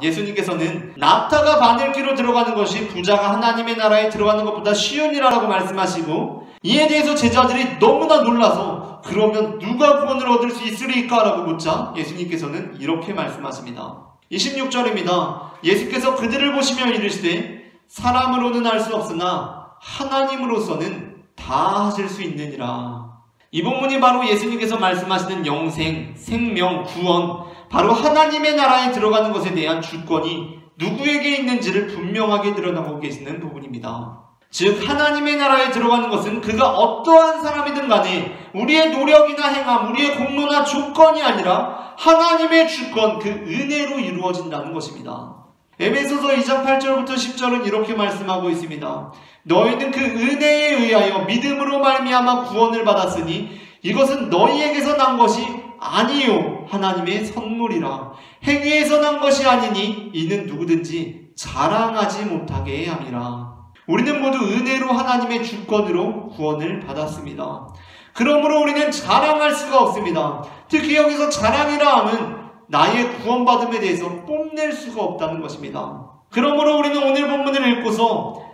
예수님께서는 낙타가 바늘귀로 들어가는 것이 부자가 하나님의 나라에 들어가는 것보다 쉬우니라라고 말씀하시고, 이에 대해서 제자들이 너무나 놀라서 그러면 누가 구원을 얻을 수 있으리까? 라고 묻자 예수님께서는 이렇게 말씀하십니다. 26절입니다. 예수께서 그들을 보시며 이르시되 사람으로는 할 수 없으나 하나님으로서는 다 하실 수 있느니라. 이 본문이 바로 예수님께서 말씀하시는 영생, 생명, 구원, 바로 하나님의 나라에 들어가는 것에 대한 주권이 누구에게 있는지를 분명하게 드러나고 계시는 부분입니다. 즉 하나님의 나라에 들어가는 것은 그가 어떠한 사람이든 간에 우리의 노력이나 행함, 우리의 공로나 조건이 아니라 하나님의 주권, 그 은혜로 이루어진다는 것입니다. 에베소서 2장 8절부터 10절은 이렇게 말씀하고 있습니다. 너희는 그 은혜에 의하여 믿음으로 말미암아 구원을 받았으니 이것은 너희에게서 난 것이 아니요 하나님의 선물이라. 행위에서 난 것이 아니니 이는 누구든지 자랑하지 못하게 함이라. 우리는 모두 은혜로 하나님의 주권으로 구원을 받았습니다. 그러므로 우리는 자랑할 수가 없습니다. 특히 여기서 자랑이라 함은 나의 구원받음에 대해서 뽐낼 수가 없다는 것입니다. 그러므로 우리는 오늘 본문을 읽고서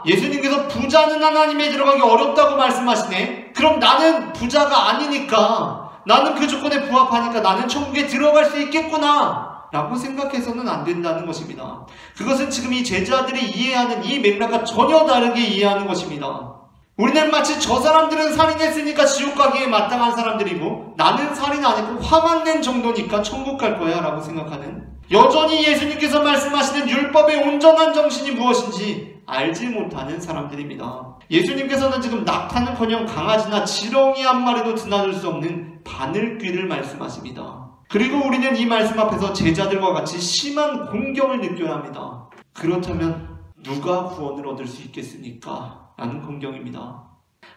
예수님께서 부자는 하나님에 들어가기 어렵다고 말씀하시네. 그럼 나는 부자가 아니니까, 나는 그 조건에 부합하니까 나는 천국에 들어갈 수 있겠구나 라고 생각해서는 안 된다는 것입니다. 그것은 지금 이 제자들이 이해하는 이 맥락과 전혀 다르게 이해하는 것입니다. 우리는 마치 저 사람들은 살인했으니까 지옥 가기에 마땅한 사람들이고 나는 살인 안 했고 화만 낸 정도니까 천국 갈 거야 라고 생각하는, 여전히 예수님께서 말씀하시는 율법의 온전한 정신이 무엇인지 알지 못하는 사람들입니다. 예수님께서는 지금 낙타는커녕 강아지나 지렁이 한 마리도 드나들 수 없는 바늘귀를 말씀하십니다. 그리고 우리는 이 말씀 앞에서 제자들과 같이 심한 공경을 느껴야 합니다. 그렇다면 누가 구원을 얻을 수 있겠습니까? 라는 공경입니다.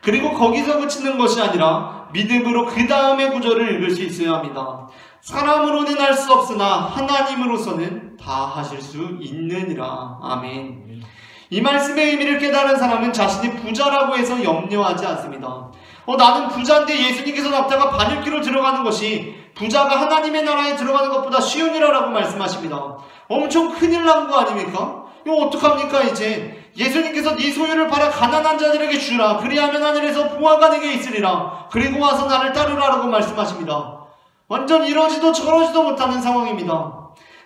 그리고 거기서 그치는 것이 아니라 믿음으로 그 다음의 구절을 읽을 수 있어야 합니다. 사람으로는 할 수 없으나 하나님으로서는 다 하실 수 있느니라. 아멘. 이 말씀의 의미를 깨달은 사람은 자신이 부자라고 해서 염려하지 않습니다. 나는 부자인데 예수님께서 낙타가 바늘귀로 들어가는 것이 부자가 하나님의 나라에 들어가는 것보다 쉬우니라라고 말씀하십니다. 엄청 큰일 난 거 아닙니까? 이거 어떡합니까 이제? 예수님께서 네 소유를 팔아 가난한 자들에게 주라. 그리하면 하늘에서 보화가 내게 있으리라. 그리고 와서 나를 따르라라고 말씀하십니다. 완전 이러지도 저러지도 못하는 상황입니다.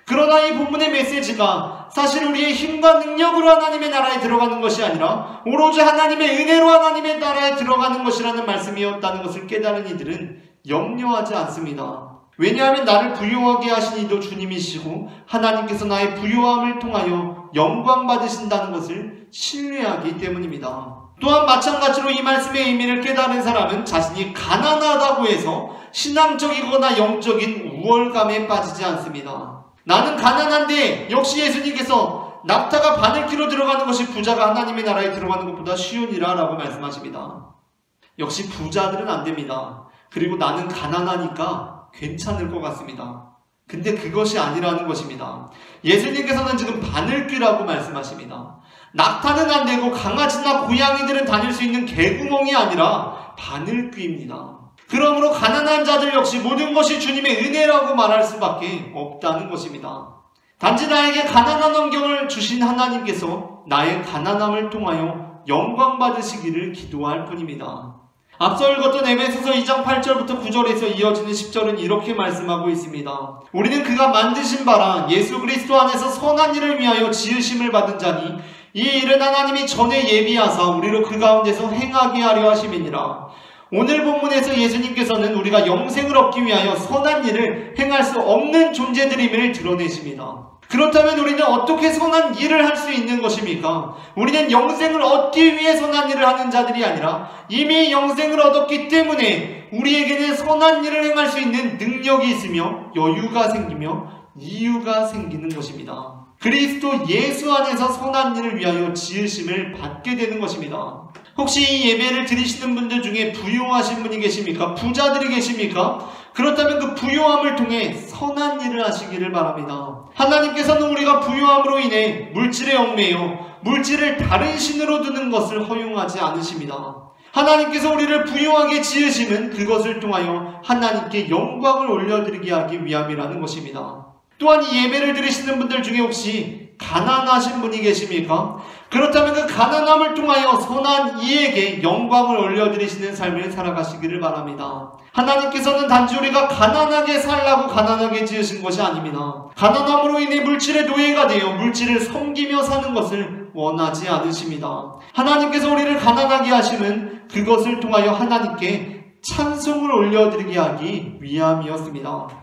그러나 이 본문의 메시지가 사실 우리의 힘과 능력으로 하나님의 나라에 들어가는 것이 아니라 오로지 하나님의 은혜로 하나님의 나라에 들어가는 것이라는 말씀이었다는 것을 깨달은 이들은 염려하지 않습니다. 왜냐하면 나를 부유하게 하신 이도 주님이시고 하나님께서 나의 부유함을 통하여 영광 받으신다는 것을 신뢰하기 때문입니다. 또한 마찬가지로 이 말씀의 의미를 깨달은 사람은 자신이 가난하다고 해서 신앙적이거나 영적인 우월감에 빠지지 않습니다. 나는 가난한데 역시 예수님께서 낙타가 바늘귀로 들어가는 것이 부자가 하나님의 나라에 들어가는 것보다 쉬우니라 라고 말씀하십니다. 역시 부자들은 안 됩니다. 그리고 나는 가난하니까 괜찮을 것 같습니다. 근데 그것이 아니라는 것입니다. 예수님께서는 지금 바늘귀라고 말씀하십니다. 낙타는 안 되고 강아지나 고양이들은 다닐 수 있는 개구멍이 아니라 바늘귀입니다. 그러므로 가난한 자들 역시 모든 것이 주님의 은혜라고 말할 수밖에 없다는 것입니다. 단지 나에게 가난한 환경을 주신 하나님께서 나의 가난함을 통하여 영광 받으시기를 기도할 뿐입니다. 앞서 읽었던 에베소서 2장 8절부터 9절에서 이어지는 10절은 이렇게 말씀하고 있습니다. 우리는 그가 만드신 바라 예수 그리스도 안에서 선한 일을 위하여 지으심을 받은 자니 이 일은 하나님이 전에 예비하사 우리로 그 가운데서 행하게 하려 하심이니라. 오늘 본문에서 예수님께서는 우리가 영생을 얻기 위하여 선한 일을 행할 수 없는 존재들임을 드러내십니다. 그렇다면 우리는 어떻게 선한 일을 할 수 있는 것입니까? 우리는 영생을 얻기 위해 선한 일을 하는 자들이 아니라 이미 영생을 얻었기 때문에 우리에게는 선한 일을 행할 수 있는 능력이 있으며 여유가 생기며 이유가 생기는 것입니다. 그리스도 예수 안에서 선한 일을 위하여 지으심을 받게 되는 것입니다. 혹시 이 예배를 드리시는 분들 중에 부유하신 분이 계십니까? 부자들이 계십니까? 그렇다면 그 부유함을 통해 선한 일을 하시기를 바랍니다. 하나님께서는 우리가 부유함으로 인해 물질에 얽매여 물질을 다른 신으로 두는 것을 허용하지 않으십니다. 하나님께서 우리를 부유하게 지으심은 그것을 통하여 하나님께 영광을 올려드리게 하기 위함이라는 것입니다. 또한 이 예배를 드리시는 분들 중에 혹시 가난하신 분이 계십니까? 그렇다면 그 가난함을 통하여 선한 이에게 영광을 올려드리시는 삶을 살아가시기를 바랍니다. 하나님께서는 단지 우리가 가난하게 살라고 가난하게 지으신 것이 아닙니다. 가난함으로 인해 물질의 노예가 되어 물질을 섬기며 사는 것을 원하지 않으십니다. 하나님께서 우리를 가난하게 하심은 그것을 통하여 하나님께 찬송을 올려드리게 하기 위함이었습니다.